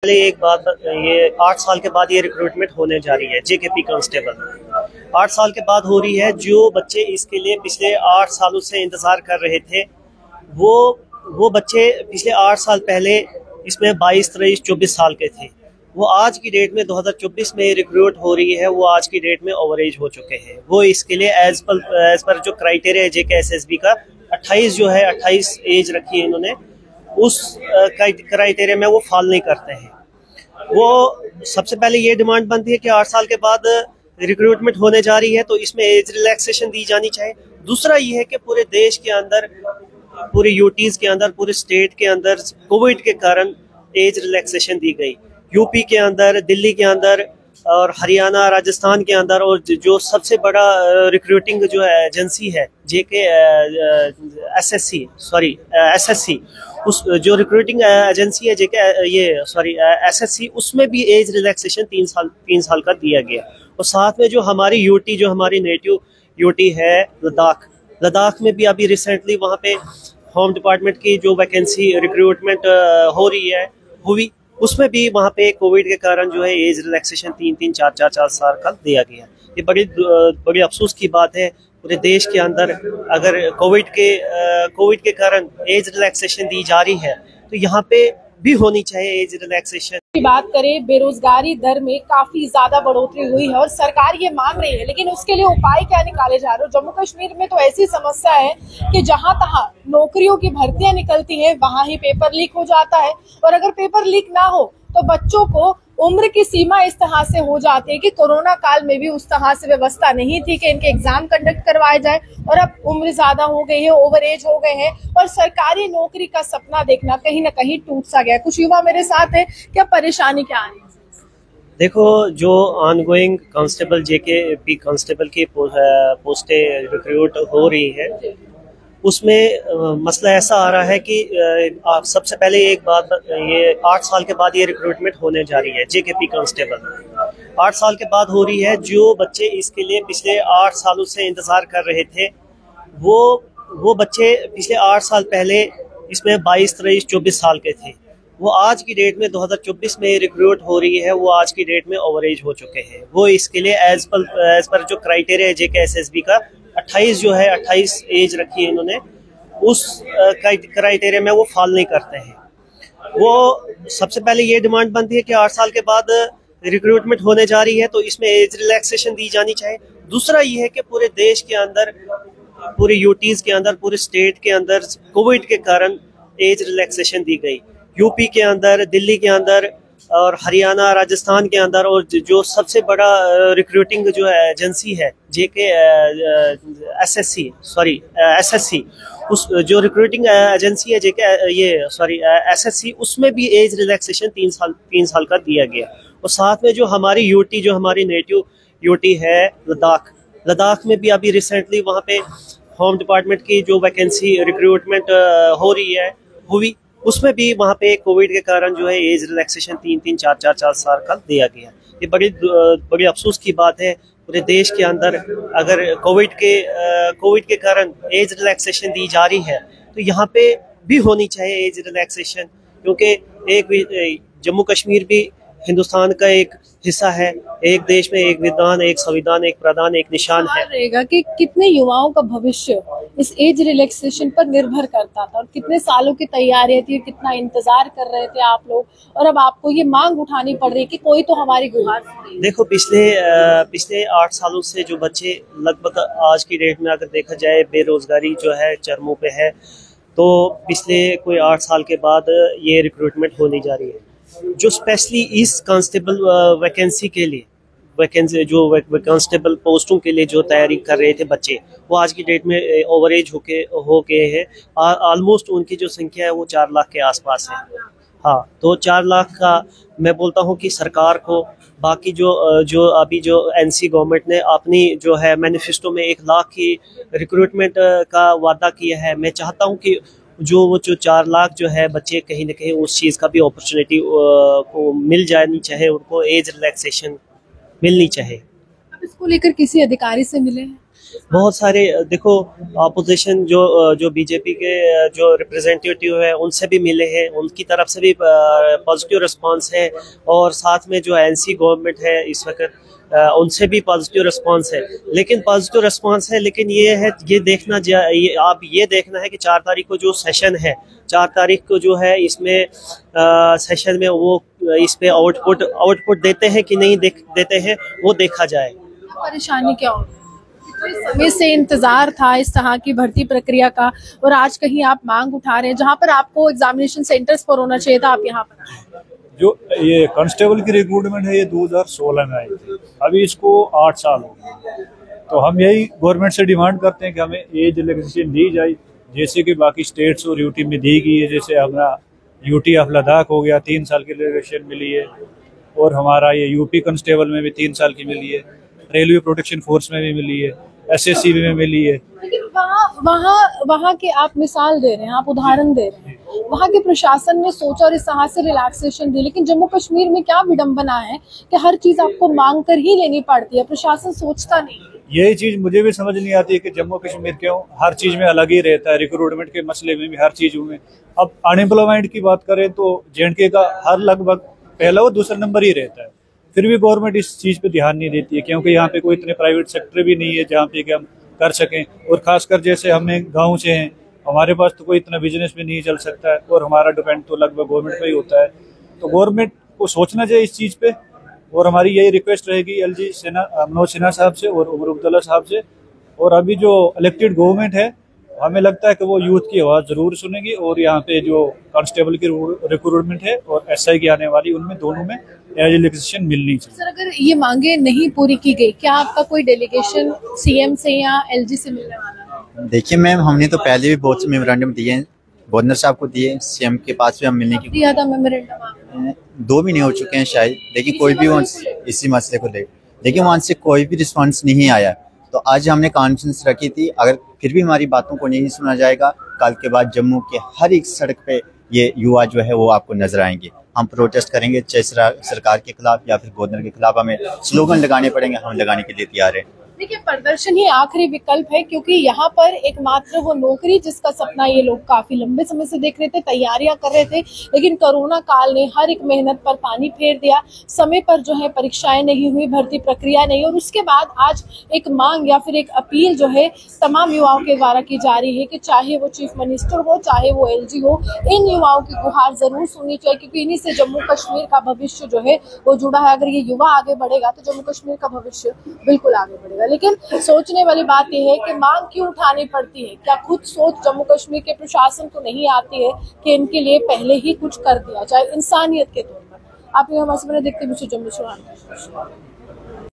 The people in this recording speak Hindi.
पहले एक बात, ये 8 साल के बाद ये रिक्रूटमेंट होने जा रही है जेकेपी कांस्टेबल। 8 साल के बाद हो रही है। जो बच्चे इसके लिए पिछले 8 सालों से इंतजार कर रहे थे, वो बच्चे पिछले 8 साल पहले इसमें 22, 23, 24 साल के थे। वो आज की डेट में 2024 में रिक्रूट हो रही है, वो आज की डेट में ओवर एज हो चुके हैं। वो इसके लिए एज पर जो क्राइटेरिया है JKSSB का 28 जो है 28 एज रखी है इन्होंने, उस क्राइटेरिया में वो फॉल नहीं करते हैं। वो सबसे पहले ये डिमांड बनती है कि 8 साल के बाद रिक्रूटमेंट होने जा रही है तो इसमें एज रिलैक्सेशन दी जानी चाहिए। दूसरा ये है कि पूरे देश के अंदर, पूरे यूटीज के अंदर, पूरे स्टेट के अंदर कोविड के कारण एज रिलैक्सेशन दी गई। यूपी के अंदर, दिल्ली के अंदर और हरियाणा, राजस्थान के अंदर, और जो सबसे बड़ा रिक्रूटिंग जो है एजेंसी है SSC, उस जो रिक्रूटिंग एजेंसी है SSC, उसमें भी एज रिलैक्सेशन 3 साल का दिया गया। और साथ में जो हमारी यूटी, जो हमारी नेटिव यूटी है लद्दाख में भी अभी रिसेंटली वहाँ पे होम डिपार्टमेंट की जो वैकेंसी रिक्रूटमेंट हो रही है, हुई, उसमें भी वहाँ पे कोविड के कारण जो है एज रिलैक्सेशन 3 4 साल का दिया गया। ये बड़ी अफसोस की बात है। पूरे देश के अंदर अगर कोविड के कारण एज रिलैक्सेशन दी जा रही है तो यहाँ पे भी होनी चाहिए एज रिलैक्सेशन। की बात करें, बेरोजगारी दर में काफी ज्यादा बढ़ोतरी हुई है और सरकार ये मांग रही है, लेकिन उसके लिए उपाय क्या निकाले जा रहे हो? जम्मू कश्मीर में तो ऐसी समस्या है कि जहां तहां नौकरियों की भर्तियां निकलती हैं वहां ही पेपर लीक हो जाता है, और अगर पेपर लीक ना हो तो बच्चों को उम्र की सीमा इस तरह से हो जाती है कि कोरोना काल में भी उस तरह से व्यवस्था नहीं थी कि इनके एग्जाम कंडक्ट करवाए जाए, और अब उम्र ज्यादा हो गई है, ओवर एज हो गए हैं, और सरकारी नौकरी का सपना देखना कहीं ना कहीं टूट सा गया। कुछ युवा मेरे साथ है, क्या परेशानी क्या आ रही है? देखो, जो ऑनगोइंग कांस्टेबल JKP कांस्टेबल की पोस्टें रिक्रूट हो रही है, उसमें मसला ऐसा आ रहा है कि आप सबसे पहले एक बात, ये 8 साल के बाद ये रिक्रूटमेंट होने जा रही है JKP कांस्टेबल। 8 साल के बाद हो रही है। जो बच्चे इसके लिए पिछले 8 सालों से इंतजार कर रहे थे, वो बच्चे पिछले 8 साल पहले इसमें 22, 23, 24 साल के थे। वो आज की डेट में 2024 में रिक्रूट हो रही है, वो आज की डेट में ओवर एज हो चुके हैं। वो इसके लिए एज पर जो क्राइटेरिया है JKSSB का 28 जो है 28 एज रखी है इन्होंने, उस क्राइटेरिया में वो फॉल नहीं करते हैं। वो सबसे पहले ये डिमांड बनती है कि 8 साल के बाद रिक्रूटमेंट होने जा रही है तो इसमें एज रिलैक्सेशन दी जानी चाहिए। दूसरा ये है कि पूरे देश के अंदर, पूरे यूटीज के अंदर, पूरे स्टेट के अंदर कोविड के कारण एज रिलैक्सेशन दी गई। यूपी के अंदर, दिल्ली के अंदर और हरियाणा, राजस्थान के अंदर, और जो सबसे बड़ा रिक्रूटिंग जो है एजेंसी है SSC, उस जो रिक्रूटिंग एजेंसी है SSC, उसमें भी एज रिलैक्सेशन 3 साल का दिया गया। और साथ में जो हमारी यूटी, जो हमारी नेटिव यूटी है लद्दाख में भी अभी रिसेंटली वहाँ पे होम डिपार्टमेंट की जो वैकेंसी रिक्रूटमेंट हो रही है, हुई, उसमें भी वहाँ पे कोविड के कारण जो है एज रिलैक्सेशन 3 4 साल का दिया गया। ये बड़ी अफसोस की बात है। पूरे देश के अंदर अगर कोविड के कारण एज रिलैक्सेशन दी जा रही है तो यहाँ पे भी होनी चाहिए एज रिलैक्सेशन, क्योंकि एक जम्मू कश्मीर भी हिंदुस्तान का एक हिस्सा है। एक देश में एक विधान, एक संविधान, एक प्रधान, एक निशान है। रहेगा कि कितने युवाओं का भविष्य इस एज रिलैक्सेशन पर निर्भर करता था, और कितने सालों की तैयारी थी, कितना इंतजार कर रहे थे आप लोग, और अब आपको ये मांग उठानी पड़ रही है कि कोई तो हमारी गुहार सुने। देखो, पिछले 8 सालों से जो बच्चे, लगभग आज की डेट में अगर देखा जाए बेरोजगारी जो है चरमों पे है, तो पिछले कोई 8 साल के बाद ये रिक्रूटमेंट होने जा रही है। जो स्पेशली इस कांस्टेबल वैकेंसी के लिए, कांस्टेबल पोस्टों के लिए जो तैयारी कर रहे थे बच्चे, वो आज की डेट में ओवर एज हो गए हैं। ऑलमोस्ट उनकी जो संख्या है वो 4 लाख के आसपास है। हाँ, तो 4 लाख का मैं बोलता हूँ कि सरकार को, बाकी जो अभी जो NC गवर्नमेंट ने अपनी जो है मैनिफेस्टो में 1 लाख की रिक्रूटमेंट का वादा किया है, मैं चाहता हूँ कि जो 4 लाख जो है बच्चे, कहीं ना कहीं उस चीज़ का भी अपॉर्चुनिटी को मिल जानी चाहिए, उनको एज रिलैक्सेशन मिलनी चाहिए। अब इसको लेकर किसी अधिकारी से मिले हैं? बहुत सारे देखो अपोजिशन जो बीजेपी के जो रिप्रेजेंटेटिव है उनसे भी मिले हैं, उनकी तरफ से भी पॉजिटिव रिस्पांस है, और साथ में जो एनसी गवर्नमेंट है इस वक्त उनसे भी पॉजिटिव रिस्पांस है। लेकिन पॉजिटिव रिस्पांस है, लेकिन ये है आप ये देखना है कि 4 तारीख को जो सेशन है, 4 तारीख को जो है इसमें सेशन में वो इस पे आउटपुट देते हैं कि नहीं देते हैं, वो देखा जाए। परेशानी क्या होगी? समय से इंतजार था इस तरह की भर्ती प्रक्रिया का, और आज कहीं आप मांग उठा रहे हैं जहां पर आपको एग्जामिनेशन सेंटर्स पर होना चाहिए था, आप यहाँ पर। जो ये कांस्टेबल की रिक्रूटमेंट है ये 2016 में आई थी, अभी इसको 8 साल हो गए। तो हम यही गवर्नमेंट से डिमांड करते हैं कि हमें एज रिलैक्सेशन दी जाए, जैसे कि बाकी स्टेट्स और यूटी में दी गई है। जैसे हमारा यूटी ऑफ लद्दाख हो गया, 3 साल की रिलैक्सेशन मिली है, और हमारा ये यूपी कांस्टेबल में भी 3 साल की मिली है, रेलवे प्रोटेक्शन फोर्स में भी मिली है, एसएससी में मिली है। लेकिन वहाँ के आप मिसाल दे रहे हैं, आप उदाहरण दे रहे हैं, वहाँ के प्रशासन ने सोचा और इस तरह से रिलैक्सेशन दी, लेकिन जम्मू कश्मीर में क्या विडंबना है कि हर चीज आपको मांग कर ही लेनी पड़ती है, प्रशासन सोचता नहीं। यही चीज मुझे भी समझ नहीं आती है कि जम्मू कश्मीर क्यों हर चीज में अलग ही रहता है, रिक्रूटमेंट के मसले में भी, हर चीज में। अब अनएम्प्लॉयमेंट की बात करें तो जेएंडके का हर लगभग पहला और दूसरा नंबर ही रहता है, फिर भी गवर्नमेंट इस चीज पे ध्यान नहीं देती है, क्योंकि यहाँ पे कोई इतने प्राइवेट सेक्टर भी नहीं है जहाँ पे कि हम कर सकें। और खासकर जैसे हमें गाँव से हैं, हमारे पास तो कोई इतना बिजनेस भी नहीं चल सकता है, और हमारा डिपेंड तो लगभग गवर्नमेंट पे ही होता है। तो गवर्नमेंट को सोचना चाहिए इस चीज पे, और हमारी यही रिक्वेस्ट रहेगी एलजी मनोज सिन्हा साहब से और उमर अब्दुल्ला साहब से। और अभी जो इलेक्टेड गवर्नमेंट है, हमें लगता है कि वो यूथ की आवाज़ जरूर सुनेगी, और यहाँ पे जो कांस्टेबल की रिक्रूटमेंट है और एसआई की आने वाली, उनमें दोनों में एज रिलैक्सेशन मिलनी चाहिए। सर, अगर ये मांगे नहीं पूरी की गई, क्या आपका कोई डेलीगेशन सीएम से या एलजी से मिलने वाला है? देखिए मैम, हमने तो पहले भी बहुत से मेमोरेंडम दिए हैं, गवर्नर साहब को दिए, सीएम के पास भी हम मिलने की दिया था मेमोरेंडम, 2 महीने हो चुके हैं शायद, लेकिन कोई भी इसी मसले को ले, लेकिन वहाँ से कोई भी रिस्पॉन्स नहीं आया। तो आज हमने कॉन्फ्रेंस रखी थी, अगर फिर भी हमारी बातों को नहीं सुना जाएगा, कल के बाद जम्मू के हर एक सड़क पे ये युवा जो है वो आपको नजर आएंगे। हम प्रोटेस्ट करेंगे, चाहे सरकार के खिलाफ या फिर गवर्नर के खिलाफ, हमें स्लोगन लगाने पड़ेंगे, हम लगाने के लिए तैयार हैं। देखिए, प्रदर्शन ही आखिरी विकल्प है, क्योंकि यहाँ पर एकमात्र वो नौकरी जिसका सपना ये लोग काफी लंबे समय से देख रहे थे, तैयारियां कर रहे थे, लेकिन कोरोना काल ने हर एक मेहनत पर पानी फेर दिया। समय पर जो है परीक्षाएं नहीं हुई, भर्ती प्रक्रिया नहीं, और उसके बाद आज एक मांग या फिर एक अपील जो है तमाम युवाओं के द्वारा की जा रही है कि चाहे वो चीफ मिनिस्टर हो, चाहे वो एलजी हो, इन युवाओं की गुहार जरूर सुननी चाहिए, क्योंकि इन्हीं से जम्मू कश्मीर का भविष्य जो है वो जुड़ा है। अगर ये युवा आगे बढ़ेगा तो जम्मू कश्मीर का भविष्य बिल्कुल आगे बढ़ेगा। लेकिन सोचने वाली बात यह है कि मांग क्यों उठानी पड़ती है? क्या खुद सोच जम्मू कश्मीर के प्रशासन को नहीं आती है कि इनके लिए पहले ही कुछ कर दिया जाए इंसानियत के तौर पर? आप हमारे देखते जम्मू से।